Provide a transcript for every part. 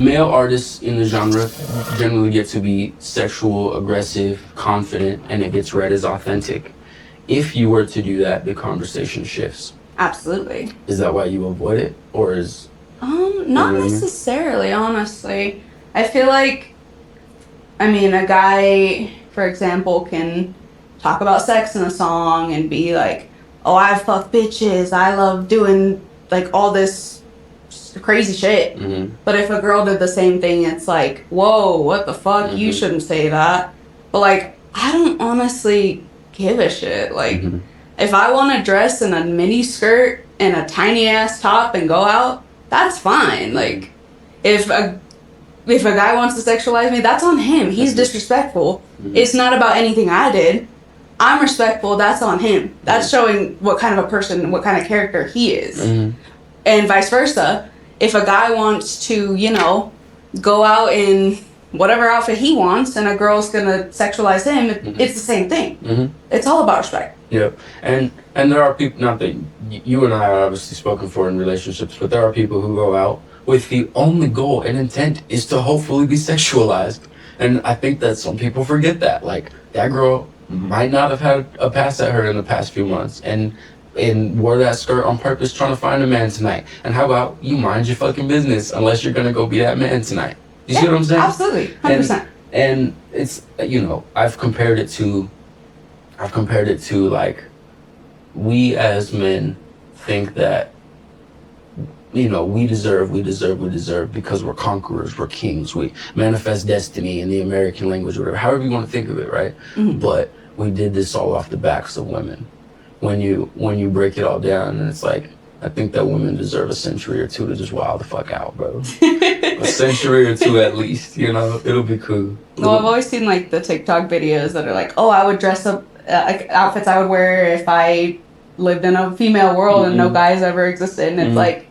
Male artists in the genre generally get to be sexual, aggressive, confident, and it gets read as authentic. If you were to do that, the conversation shifts. Absolutely. Is that why you avoid it, or is? Not necessarily, honestly. I feel like, I mean, a guy, for example, can talk about sex in a song and be like, oh, I fuck bitches, I love doing, like, all this crazy shit. Mm-hmm. But if a girl did the same thing, it's like, whoa, what the fuck? You shouldn't say that. But, like, I don't honestly give a shit. Like, if I want to dress in a mini skirt and a tiny ass top and go out, that's fine. Like, if a guy wants to sexualize me, that's on him. He's disrespectful. It's not about anything I did. I'm respectful. That's on him. That's showing what kind of a person, what kind of character he is. And vice versa. If a guy wants to, you know, go out in whatever outfit he wants and a girl's gonna sexualize him, it's the same thing. It's all about respect. Yep. And there are people, not that you and I are obviously spoken for in relationships, but there are people who go out with the only goal and intent is to hopefully be sexualized. And I think that some people forget that. Like, that girl might not have had a pass at her in the past few months and wore that skirt on purpose trying to find a man tonight. And how about you mind your fucking business unless you're gonna go be that man tonight? You see what I'm saying? Absolutely. 100%. And it's, you know, I've compared it to like, we as men think that, you know, we deserve because we're conquerors, we're kings, we manifest destiny in the American language, whatever, however you want to think of it, right? But we did this all off the backs of women. When you break it all down, and it's like, I think that women deserve a century or two to just wild the fuck out, bro. A century or two at least, you know, it'll be cool. Well, I've always seen like the TikTok videos that are like, oh, I would dress up like outfits I would wear if I lived in a female world and no guys ever existed. And it's like,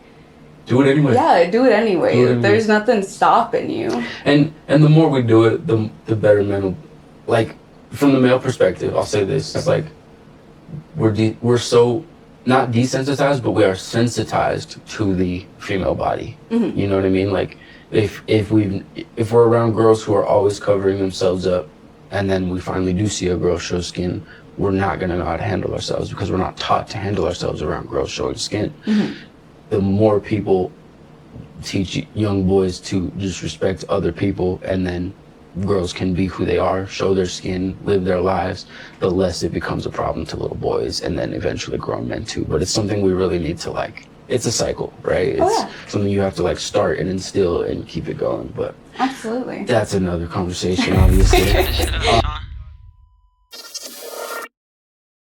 do it anyway. Yeah, do it anyway. There's nothing stopping you. And the more we do it, the better men will, like, from the male perspective, I'll say this, it's like, we're so not desensitized, but we are sensitized to the female body. You know what I mean? Like, if we're around girls who are always covering themselves up, and then we finally do see a girl show skin, we're not gonna know how to handle ourselves because we're not taught to handle ourselves around girls showing skin. The more people teach young boys to just respect other people, and then girls can be who they are, show their skin, live their lives, the less it becomes a problem to little boys and then eventually grown men too. But it's something we really need to, like, it's a cycle, right? It's something you have to, like, start and instill and keep it going. But absolutely, that's another conversation, obviously.